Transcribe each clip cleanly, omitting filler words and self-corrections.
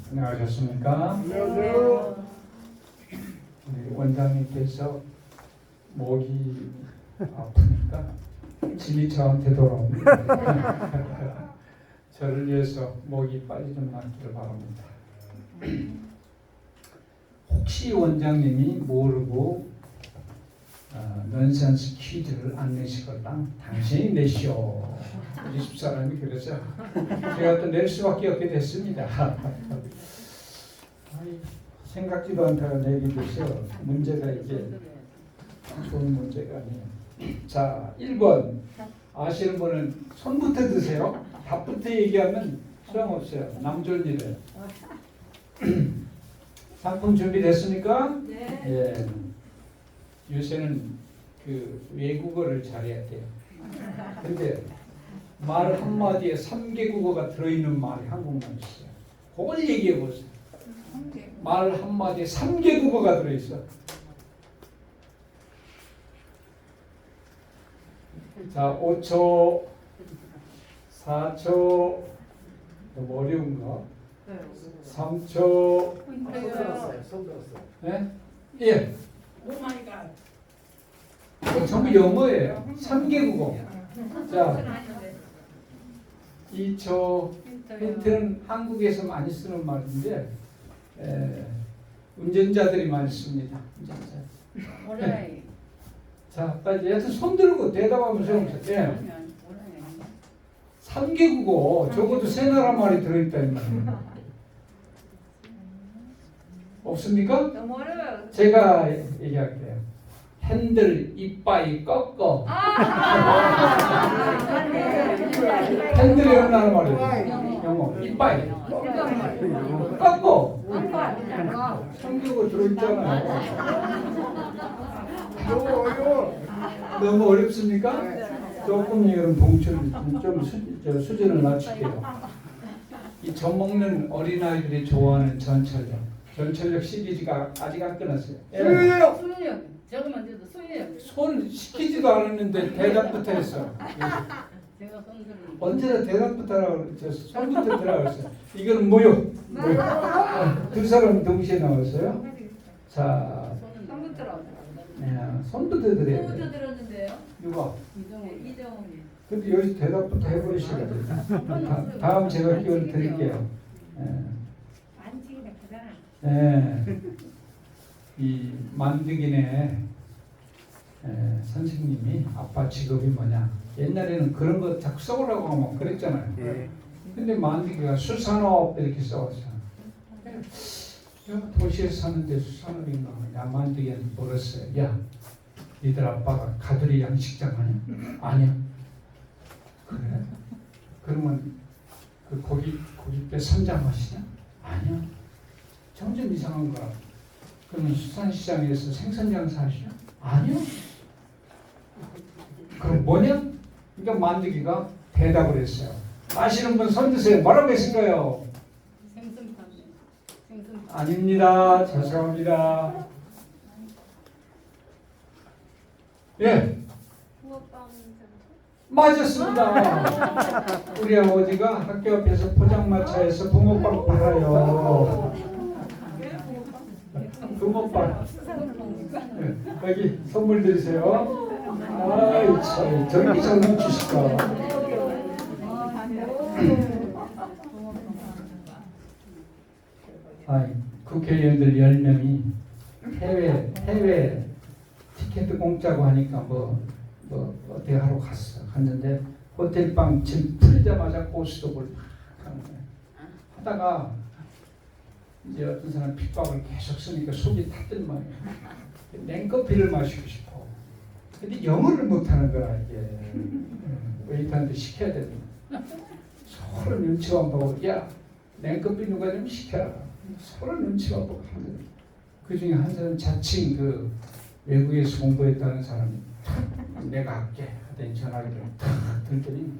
안녕하셨습니까? 안녕하세요. 우리 원장님께서 목이 아프니까 짐이 저한테 돌아옵니다. 저를 위해서 목이 빨리 좀 낫기를 바랍니다. 혹시 원장님이 모르고 넌센스 퀴즈를 안 내시거나 당신이 내시오. 우리 집사람이 그래서 제가 또 낼 수밖에 없게 됐습니다. 생각지도 않다가 내게 돼서 문제가 이게 좋은 문제가 아니에요. 자, 1번 아시는 분은 손부터 드세요. 답부터 얘기하면 소용없어요. 남존이래요. 상품 준비됐습니까? 네. 예. 요새는 그 외국어를 잘해야 돼요. 근데 말 한마디에 3개 국어가 들어있는 말이 한국말 있어요. 그걸 얘기해 보세요. 말 한마디에 3개 국어가 들어있어. 자, 5초, 4초, 너무 어려운가? 3초, 손 들었어요. 손 들었어요. 네? 예. 오 마이 갓. 전부 영어예요. 3개 국어. 자, 2초. 힌트는 한국에서 많이 쓰는 말인데 운전자들이 많이 씁니다. 운전자. 오라이. 자, 빨리 여튼 손 들고 대답하면 소용없어요. 예. 3개 국어. 적어도 세 나라 말이 들어있다 이 말이에요. 없습니까? 너무 어려워요. 제가 얘기할게요. 핸들, 이빠이, 꺾어. 핸들이 어느 나라 말이에요? 영어. 이빠이. 꺾어. 3개 국어 들어있잖아요. 너무 어려워. 너무 어렵습니까? 조금 이런 봉출 좀 수준을 낮출게요. 이 젖먹는 어린아이들이 좋아하는 전철역. 전철역 시리즈가 아직 안 끝났어요. 수유역. 수유역. 저거만 돼도 수유역. 손 시키지도 않았는데 대답부터 했어. 제가 손들은. 언제나 대답부터 하라고 그랬죠. 손부터 들어가고 있어요. 이거는 뭐요? 두 사람 동시에 나왔어요. 자, 손 들어. 손부터 드려야 손부터 돼요. 들었는데요. 누가? 이정훈이. 근데 여기서 대답부터 해버리시거든요. 다음 제가 기회를 드릴게요. 만지기는 크잖아. 이 만드기네 선생님이 아빠 직업이 뭐냐. 옛날에는 그런 거 자꾸 써오라고 하면 그랬잖아요. 근데 만드기가 수산업 이렇게 써왔어. 내가 도시에 사는데 수산업인가. 야, 만드기한테 물었어요. 야, 니들 아빠가 가두리 양식장 하냐? 아니야. 그래? 그러면 그 고깃배 선장하시냐? 아니야. 점점 이상한 거야. 그러면 수산시장에서 생선장사 하시냐? 아니요. 그럼 뭐냐? 그러니까 만드기가 대답을 했어요. 아시는 분 손 드세요. 뭐라고 했을까요? 생선 판매. 생선. 아닙니다. 죄송합니다. 예. 맞았습니다. 우리 아버지가 학교 앞에서 포장마차에서 붕어빵 팔아요. 붕어빵. 네, 여기 선물 드리세요. 아이 참, 저렇게 장난 주실까. 국회의원들 10명이 해외 티켓도 공짜고 하니까 어떻게 하러 갔는데 호텔방 짐 풀자마자 고스톱을 막 하는 거예요. 하다가 이제 어떤 사람 핍박을 계속 쓰니까 속이 타든 말이에요. 냉커피를 마시고 싶어. 근데 영어를 못하는 거라 이게 웨이터한테 시켜야 되는 거야. 서로 눈치만 보고 야 냉커피 누가 좀 시켜라. 서로 눈치만 보고 하는. 그 중에 한 사람 자칭 그 외국에서 공부했다는 사람이 내가 할게 하더니 전화기를 탁 들더니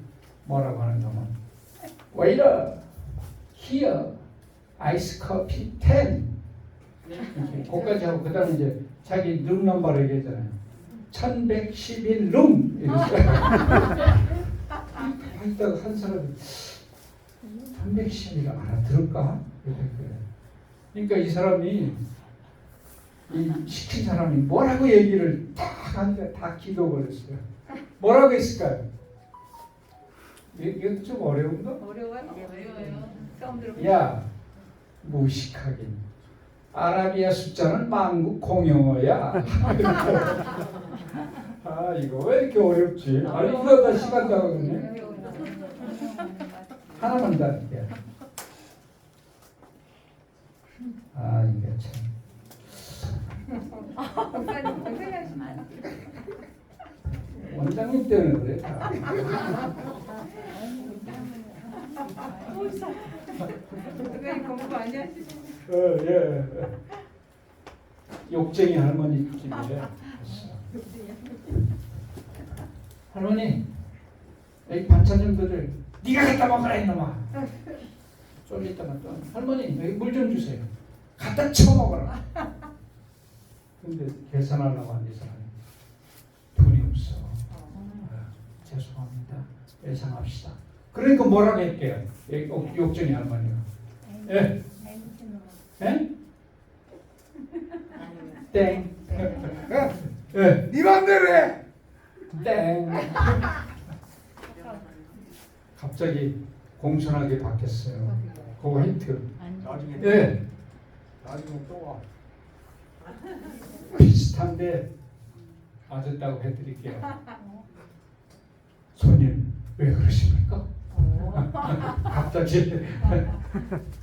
뭐라고 하는가 하면 Waiter, here, ice coffee 10 거기까지 하고 그 다음에 이제 자기 룸 넘버를 얘기했잖아요. 1111 룸 이랬어요. 있다가 한 사람이 310이가 알아들을까? 그러니까 이 사람이 이 시킨 사람이 뭐라고 얘기를 딱 하는데 다 기도버렸어요. 뭐라고 했을까요? 이것도 좀 어려운가? 어려워요? 어려워요. 처음 들어보는 야, 무식하긴. 아라비아 숫자는 만국 공용어야. 아, 이거 왜 이렇게 어렵지? 아, 이거 다 시간 나가거든요. 하나만 더 할게요. 아, 이게 참. 박사님 하시면 안 돼요. 원장님 때문에 그래. 다. 박사님 공부 많이 하시죠? 예. 욕쟁이 할머니 집에 할머니, 여기 반찬 좀 드려. 네가 갖다 먹어라 이놈아. 좀 이따가 또 할머니 여기 물 좀 주세요. 갖다 쳐먹어라. 근데 계산하려고 하는 이 사람이 돈이 없어. 죄송합니다. 예상합시다. 그러니까 뭐라고 할게요? 욕쟁이 할머니가. 예? 예? 땡. 예? 네 맘대로 해. 땡. 갑자기 공손하게 바뀌었어요. 그거 힌트. 나중에 예. 나중에 또 와. 비슷한데 맞았다고 해드릴게요. 손님 왜 그러십니까? 갑자기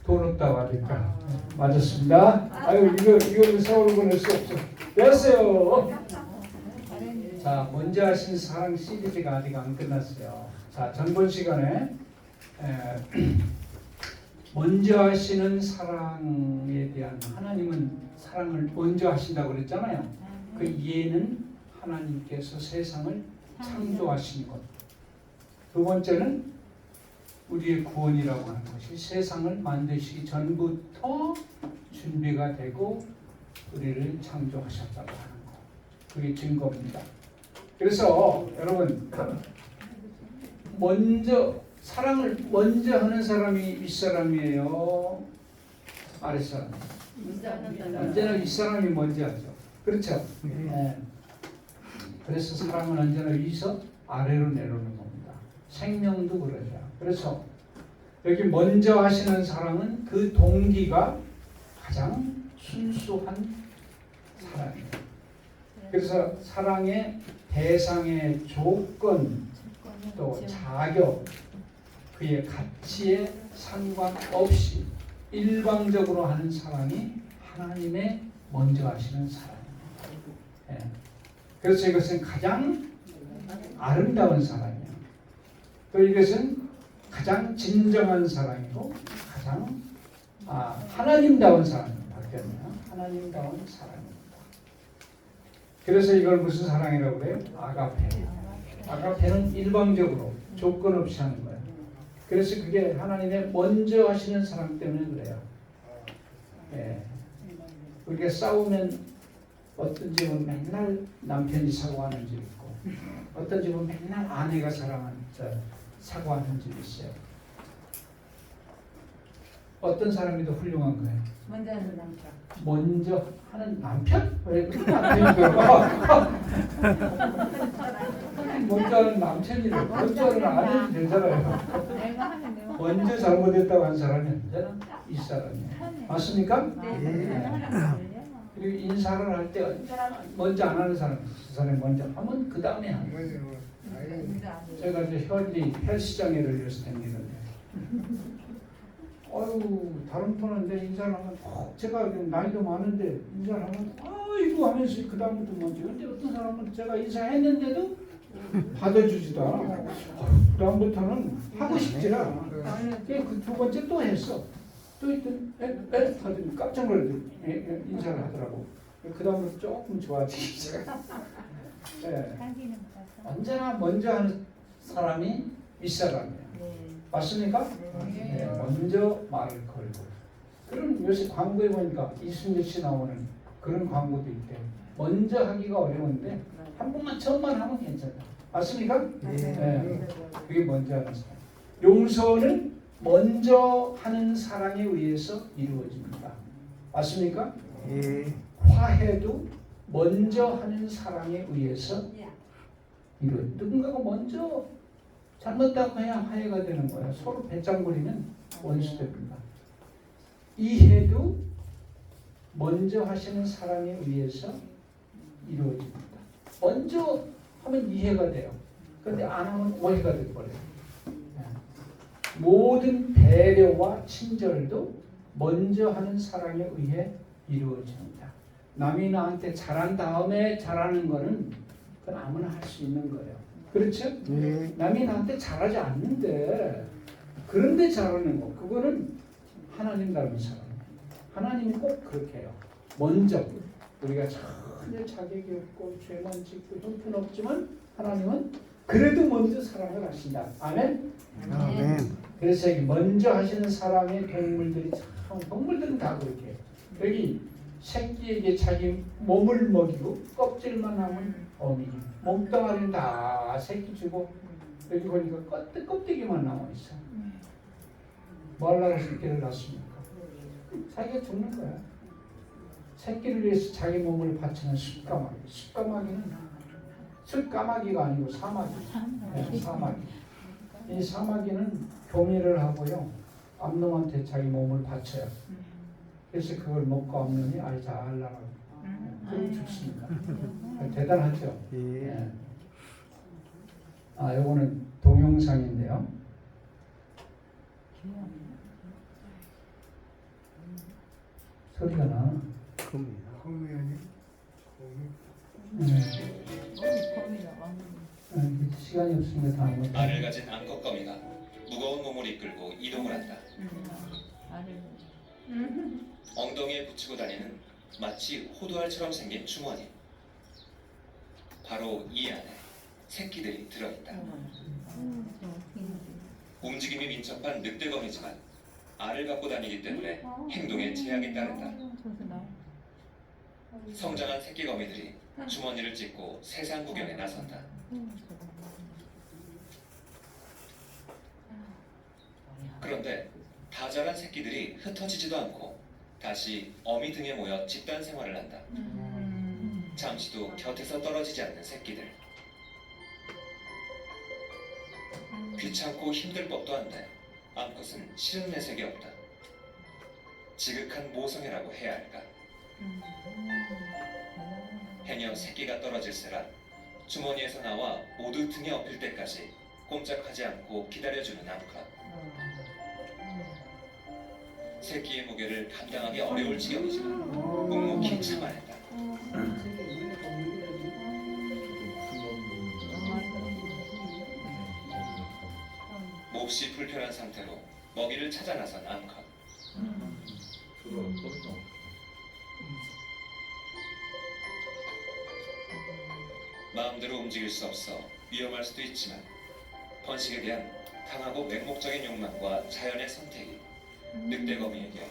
돈 없다고 하니까 맞았습니다. 아유 이거 세월을 보낼 수 없어. 됐어요. 자, 먼저 하신 사랑 시리즈가 아직 안 끝났어요. 자, 전번 시간에 먼저 하시는 사랑에 대한 하나님은 사랑을 먼저 하신다고 그랬잖아요. 그 이해는 하나님께서 세상을 창조하신 것. 두 번째는 우리의 구원이라고 하는 것이 세상을 만드시기 전부터 준비가 되고 우리를 창조하셨다고 하는 것. 그게 증거입니다. 그래서 여러분 먼저 사랑을 먼저 하는 사람이 윗사람이에요? 아랫사람? 언제나 윗사람이 먼저 하죠. 그렇죠? 네. 그래서 사랑은 언제나 위에서 아래로 내려오는 겁니다. 생명도 그러죠. 그래서 여기 먼저 하시는 사랑은 그 동기가 가장 순수한 사랑이에요. 그래서 사랑의 대상의 조건 또 자격 그의 가치에 상관없이 일방적으로 하는 사랑이 하나님의 먼저 하시는 사랑입니다. 예. 그래서 이것은 가장 아름다운 사랑이에요. 또 이것은 가장 진정한 사랑이고 가장 하나님다운 사랑입니다. 바뀌었네요. 하나님다운 사랑입니다. 그래서 이걸 무슨 사랑이라고 그래요? 아가페. 아가페는 일방적으로 조건 없이 하는 거예요. 그래서 그게 하나님의 먼저 하시는 사랑 때문에 그래요. 예. 우리가 싸우면 어떤 집은 맨날 남편이 사과하는 집 있고 어떤 집은 맨날 아내가 사과하는 집이 있어요. 어떤 사람이 더 훌륭한 거예요? 먼저 하는 남자. 먼저 하는 남편? 왜 그렇게 안 되니까? 먼저 하는 남편이래. 먼저 하는 아내는 되잖아요. 내가 하면 내가. 먼저 잘못했다고 한 사람이 언제나 이 사람이에요. 맞습니까? 네. 그리고 인사를 할 때 언제나 먼저 안 하는 사람, 그 사람이 먼저 하면 그 다음에 하는 거예요. 제가 이제 헬스장에 열렸을 때는 아유 다른 분한테 인사를 하면 제가 나이도 많은데 인사를 하면 아이고 하면서 그 다음부터 먼저. 근데 어떤 사람은 제가 인사했는데도 받아주지도 않아. 그 다음부터는 하고 싶지라. 그 두 번째 또 했어. 또 있더니 하더니 깜짝 놀라더니 인사를 하더라고. 그 다음부터 조금 좋아지기 시작. 네. 언제나 먼저 하는 사람이 윗사람이에요. 맞습니까? 네, 먼저 말을 걸고. 그럼 요새 광고에 보니까 이순재 씨 나오는 그런 광고도 있대. 먼저 하기가 어려운데 한 번만 처음만 하면 괜찮아. 맞습니까? 네. 그게 먼저 하는 사람. 용서는 먼저 하는 사랑에 의해서 이루어집니다. 맞습니까? 예. 화해도 먼저 하는 사랑에 의해서 이루어집니다. 누군가가 먼저 잘못하고 해야 화해가 되는 거예요. 서로 배짱거리면 원수됩니다. 이해도 먼저 하시는 사랑에 의해서 이루어집니다. 먼저 하면 이해가 돼요. 그런데 안 하면 오해가 돼버려요. 모든 배려와 친절도 먼저 하는 사랑에 의해 이루어집니다. 남이 나한테 잘한 다음에 잘하는 거는 그건 아무나 할 수 있는 거예요. 그렇죠? 예. 남이 나한테 잘하지 않는데 그런데 잘하는 거 그거는 하나님 닮은 사람. 하나님이 꼭 그렇게 해요. 먼저 우리가 전혀 자격이 없고 죄만 짓고 형편없지만 하나님은 그래도 먼저 사랑을 하신다. 아멘. 아멘. 그래서 여기 먼저 하시는 사람의 동물들이 참 동물들은 다 그렇게 해요. 여기 새끼에게 자기 몸을 먹이고 껍질만 하면 어미, 몸뚱아리는 다 새끼 주고 여기 보니까 껍데기만 나와 있어. 뭐 하려고 새끼를 낳습니까? 자기가 죽는 거야. 새끼를 위해서 자기 몸을 바치는 숫까마귀. 숫까마귀는 숫까마귀가 아니고 사마귀. 네, 사마귀. 이 사마귀는 교미를 하고요. 암놈한테 자기 몸을 바쳐요. 그래서 그걸 먹고 암놈이 아이 잘 나가고 그럼 죽습니다. 대단하죠? 예. 예. 아, 요거는 동영상인데요. 소리가 나. 겁니다. 겁이야니? 시간이 없으니까 다음 거. 알을 가진 암컷거미가 무거운 몸을 이끌고 이동을 한다. 엉덩이에 붙이고 다니는 마치 호두알처럼 생긴 주머니. 바로 이 안에 새끼들이 들어있다. 움직임이 민첩한 늑대거미지만 알을 갖고 다니기 때문에 행동에 제약이 따른다. 성장한 새끼거미들이 주머니를 찢고 세상 구경에 나선다. 그런데 다 자란 새끼들이 흩어지지도 않고 다시 어미 등에 모여 집단 생활을 한다. 잠시도 곁에서 떨어지지 않는 새끼들. 귀찮고 힘들 법도 한데 암컷은 싫은 내색이 없다. 지극한 모성애라고 해야 할까. 해녀 새끼가 떨어질세라 주머니에서 나와 모두 등에 엎일 때까지 꼼짝하지 않고 기다려주는 암컷. 새끼의 무게를 감당하기 어려울 지경이지만 묵묵히 참아낸다. 몹시 불편한 상태로 먹이를 찾아 나선 암컷. 마음대로 움직일 수 없어 위험할 수도 있지만 번식에 대한 강하고 맹목적인 욕망과 자연의 선택이 늑대거미에게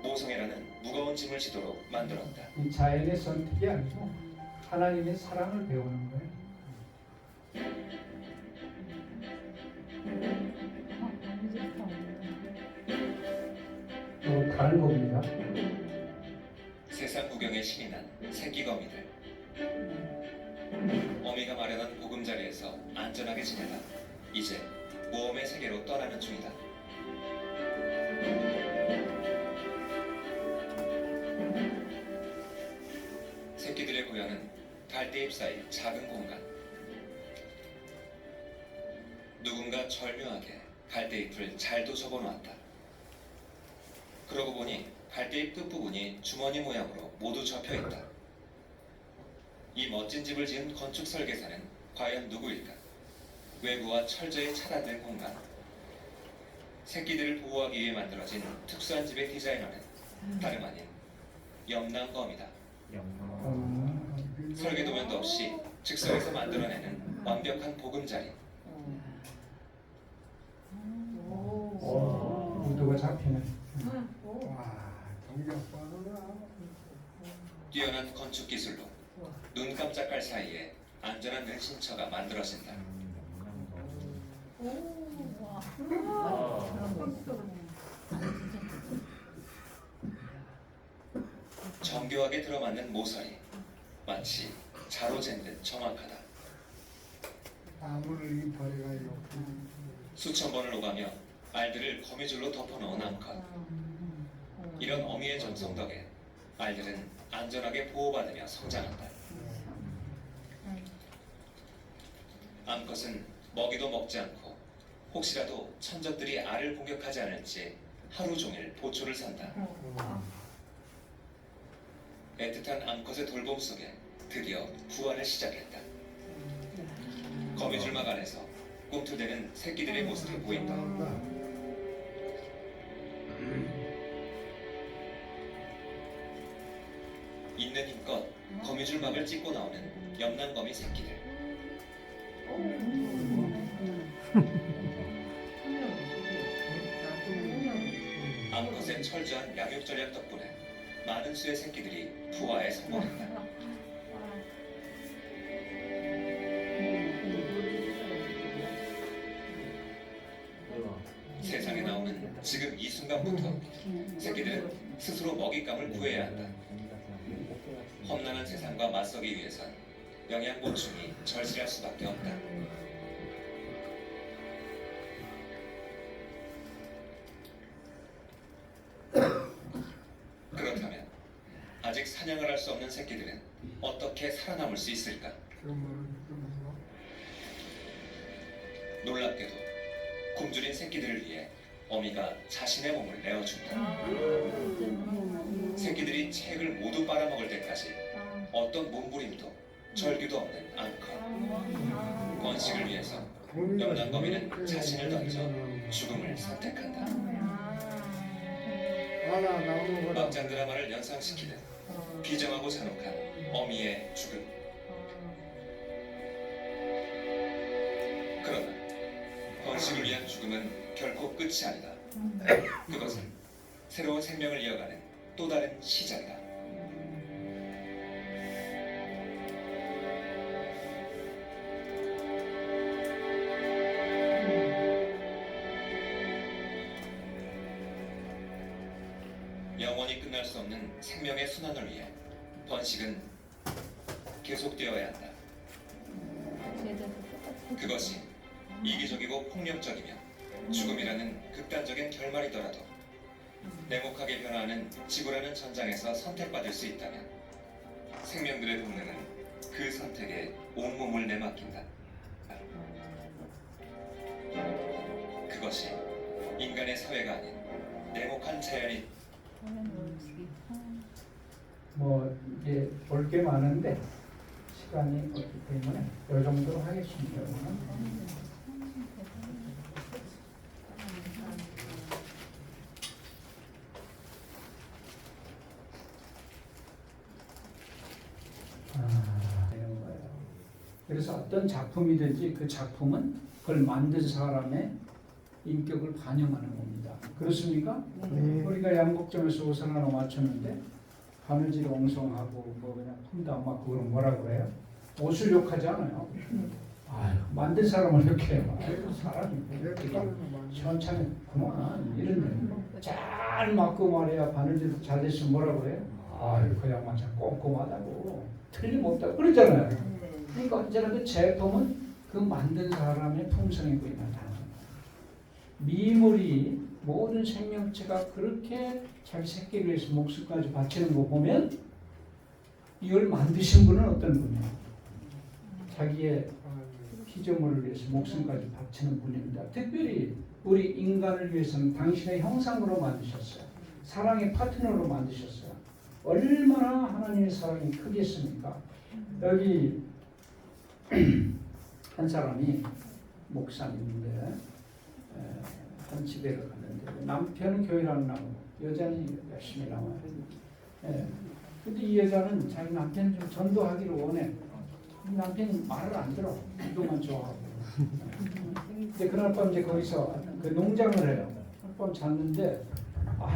모성애라는 무거운 짐을 지도록 만들었다. 이 자연의 선택이 아니고 하나님의 사랑을 배우는 거예요. 또 다른 겁니다. 세상 구경에 신이 난 새끼거미들. 어미가 마련한 보금자리에서 안전하게 지내다 이제 모험의 세계로 떠나는 중이다. 새끼들의 고향은 갈대잎 사이 작은 공간. 누군가 절묘하게 갈대잎을 잘도 접어놓았다. 그러고 보니 갈대잎 끝부분이 주머니 모양으로 모두 접혀있다. 이 멋진 집을 지은 건축 설계사는 과연 누구일까? 외부와 철저히 차단된 공간. 새끼들을 보호하기 위해 만들어진 특수한 집의 디자이너는 다름 아닌 염랑검이다. 설계 도면도 없이 즉석에서 만들어내는 완벽한 보금자리. 무드가 잡히네. 와, 정작 빠르다. 뛰어난 건축 기술로 눈 깜짝할 사이에 안전한 은신처가 만들어진다. 와. 정교하게 들어맞는 모서리, 마치 자로 잰 듯 정확하다. 나무를 이 버려가지고 수천 번을 오가며 알들을 거미줄로 덮어놓은 암컷. 이런 어미의 정성 덕에 알들은 안전하게 보호받으며 성장한다. 암컷은 먹이도 먹지 않고 혹시라도 천적들이 알을 공격하지 않을지 하루 종일 보초를 산다. 애틋한 암컷의 돌봄 속에 드디어 부활을 시작했다. 거미줄막 안에서 꿈틀대는 새끼들의 모습이 보인다. 있는 힘껏 거미줄막을 찢고 나오는 염난거미 새끼들. 암컷의 철저한 양육 전략 덕분에 많은 수의 새끼들이 부화에 성공했다. 세상에 나오는 지금 이 순간부터 새끼들은 스스로 먹잇감을 구해야 한다. 험난한 세상과 맞서기 위해선 영양 보충이 절실할 수밖에 없다. 그렇다면 아직 사냥을 할 수 없는 새끼들은 어떻게 살아남을 수 있을까? 놀랍게도 굶주린 새끼들을 위해 어미가 자신의 몸을 내어준다. 새끼들이 책을 모두 빨아먹을 때까지 어떤 몸부림도 절규도 없는 암컷. 번식을 위해서 염난거미는 자신을 던져 죽음을 선택한다. 막장 드라마를 연상시키는 비정하고 잔혹한 어미의 죽음. 그러나 번식을 위한 죽음은 결코 끝이 아니다. 그것은 새로운 생명을 이어가는 또 다른 시작이다. 영원히 끝날 수 없는 생명의 순환을 위해 번식은 계속되어야 한다. 그것이 이기적이고 폭력적이며 죽음이라는 극단적인 결말이더라도 냉혹하게 변화하는 지구라는 전장에서 선택받을 수 있다면 생명들의 본능은 그 선택에 온몸을 내맡긴다. 그것이 인간의 사회가 아닌 냉혹한 자연이 뭐 이제 볼 게 많은데 시간이 없기 때문에 이 정도로 하겠습니다. 이런 거예요. 그래서 어떤 작품이든지 그 작품은 그걸 만든 사람의 인격을 반영하는 겁니다. 그렇습니까? 우리가 양곡점에서 옷을 하나 맞췄는데 바느질이 엉성하고 뭐 그냥 푼다 막 그걸 뭐라 그래요? 옷을 욕하지 않아요. 아유, 만든 사람을 욕해요. 아유, 사람이 시원찮구만 이런 잘 맞고 말이야 바느질 잘 됐으면 뭐라 그래요? 아유, 그 양반 참 꼼꼼하다고 틀림없다고 그러잖아요. 그러니까 언제나 그 제품은 그 만든 사람의 품성에 나타나는 거예요. 미물이 모든 생명체가 그렇게 자기 새끼를 위해서 목숨까지 바치는 거 보면 이걸 만드신 분은 어떤 분이에요? 자기의 피조물을 위해서 목숨까지 바치는 분입니다. 특별히 우리 인간을 위해서는 당신의 형상으로 만드셨어요. 사랑의 파트너로 만드셨어요. 얼마나 하나님의 사랑이 크겠습니까? 여기 한 사람이 목사님인데 한 집에를 갔는데 남편은 교회를 안 나오고 여자는 열심히 나와요. 근데 이 여자는 자기 남편 좀 전도하기를 원해. 남편이 말을 안 들어. 이것만 좋아하고. 근데 그날 밤 이제 거기서 그 농장을 해요. 밤 잤는데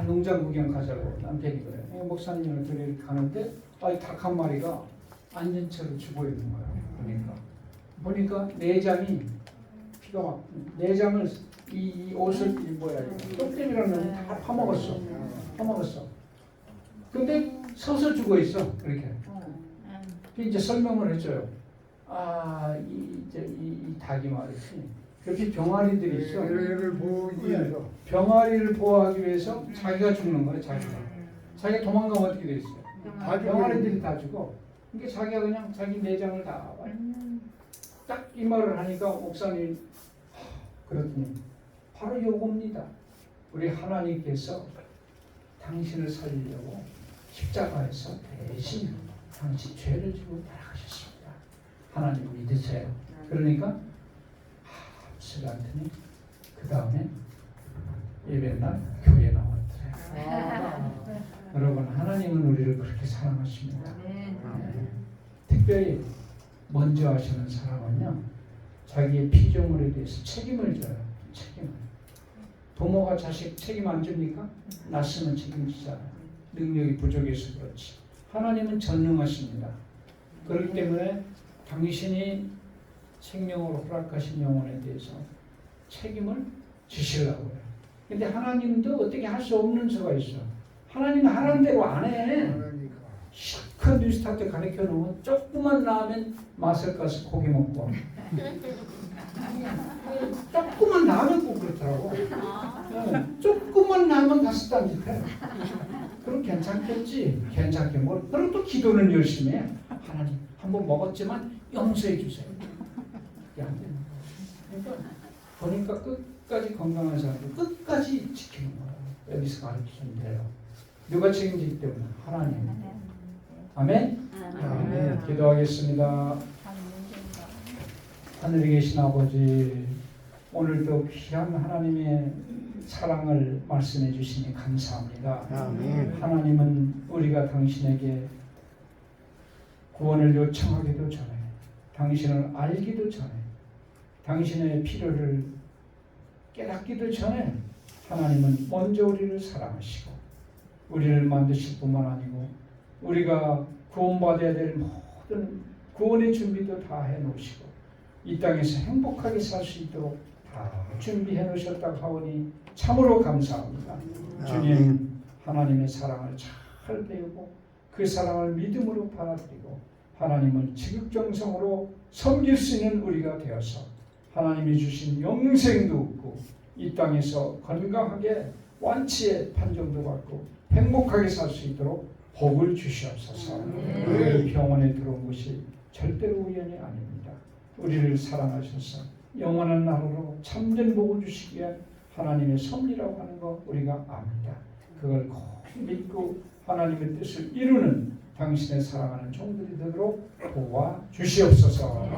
농장 구경 가자고 남편이 그래. 목사님을 둘이 가는데 이 닭 한 마리가 앉은 채로 죽어 있는 거야. 보니까 내장이 피가 막 내장을 이 옷을 이 뭐야 쪽대기라는 다 파먹었어. 근데 서서 죽어 있어 그렇게. 이제 설명을 해줘요. 이 닭이 말이지. 그렇게 병아리들이 있어. 얘를 보기 위해서. 병아리를 보호하기 위해서 자기가 죽는 거야, 자기가 도망가면 어떻게 돼 있어요? 다 병아리들이 다 죽어. 그러니까 자기가 그냥 자기 내장을 다 딱 이 말을 하니까 목사님 그랬더니 바로 요겁니다. 우리 하나님께서 당신을 살리려고 십자가에서 대신 당신 죄를 지고 돌아가셨습니다. 하나님 믿으세요. 그러니까 슬란트니 그 다음에 예배날 교회에 나왔더래요. 여러분 하나님은 우리를 그렇게 사랑하십니다. 특별히 먼저 하시는 사람은요 자기의 피조물에 대해서 책임을 져요. 책임을. 부모가 자식 책임 안 줍니까? 낳았으면 책임지잖아요. 능력이 부족해서 그렇지. 하나님은 전능하십니다. 그렇기 때문에 당신이 생명으로 허락하신 영혼에 대해서 책임을 지시려고 해요. 근데 하나님도 어떻게 할 수 없는 수가 있어. 하나님은 하라는 대로 안 해. 그러니까. 실컷 뉴스타트 가르쳐 놓으면 조금만 나오면 맛을 가서 고기 먹고 조금만 나오면 꼭 그렇더라고. 조금만 나오면 가서 딴짓해. 그럼 괜찮겠지. 괜찮게 뭘. 그럼 또 기도는 열심히 해. 하나님 한번 먹었지만 용서해 주세요. 그러니까 보니까 끝까지 건강한 사람들 끝까지 지키는 거야. 여기서 가르치는 대로. 누가 책임지기 때문에 하나님. 아멘. 아멘. 기도하겠습니다. 하늘에 계신 아버지, 오늘도 귀한 하나님의 사랑을 말씀해 주시니 감사합니다. 아멘. 하나님은 우리가 당신에게 구원을 요청하기도 전에, 당신을 알기도 전에, 당신의 필요를 깨닫기도 전에 하나님은 먼저 우리를 사랑하시고 우리를 만드실 뿐만 아니고 우리가 구원받아야 될 모든 구원의 준비도 다 해놓으시고 이 땅에서 행복하게 살 수 있도록 다 준비해 놓으셨다고 하오니 참으로 감사합니다. 주님, 하나님의 사랑을 잘 배우고 그 사랑을 믿음으로 받아들이고 하나님을 지극정성으로 섬길 수 있는 우리가 되어서 하나님이 주신 영생도 얻고 이 땅에서 건강하게 완치의 판정도 받고 행복하게 살 수 있도록 복을 주시옵소서. 우리 병원에 들어온 것이 절대로 우연이 아닙니다. 우리를 사랑하셔서 영원한 나라로 참된 복을 주시기 위한 하나님의 섭리라고 하는 거 우리가 압니다. 그걸 꼭 믿고 하나님의 뜻을 이루는 당신의 사랑하는 종들이 되도록 도와주시옵소서.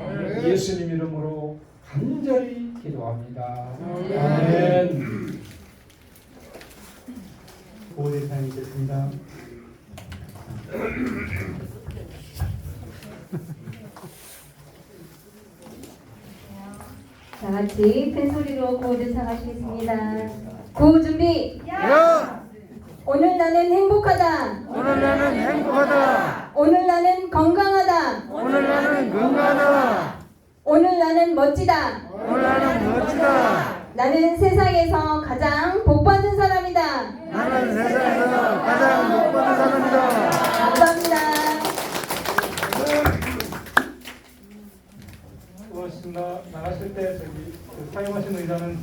예수님 이름으로 간절히 기도합니다. 아멘. 보호대상이겠습니다. 다 같이 큰 소리로 구호대상 하시겠습니다. 구호 준비. 야! 오늘 나는 행복하다. 오늘 나는 행복하다. 오늘 나는 건강하다. 오늘 나는 건강하다. 오늘 나는 멋지다. 오늘 나는 멋지다. 나는 세상에서 가장 복받은 사람이다. 나는 세상에서 가장 복받은 사람이다. 감사합니다. 고맙습니다. 나가실 때 사용하신 의자는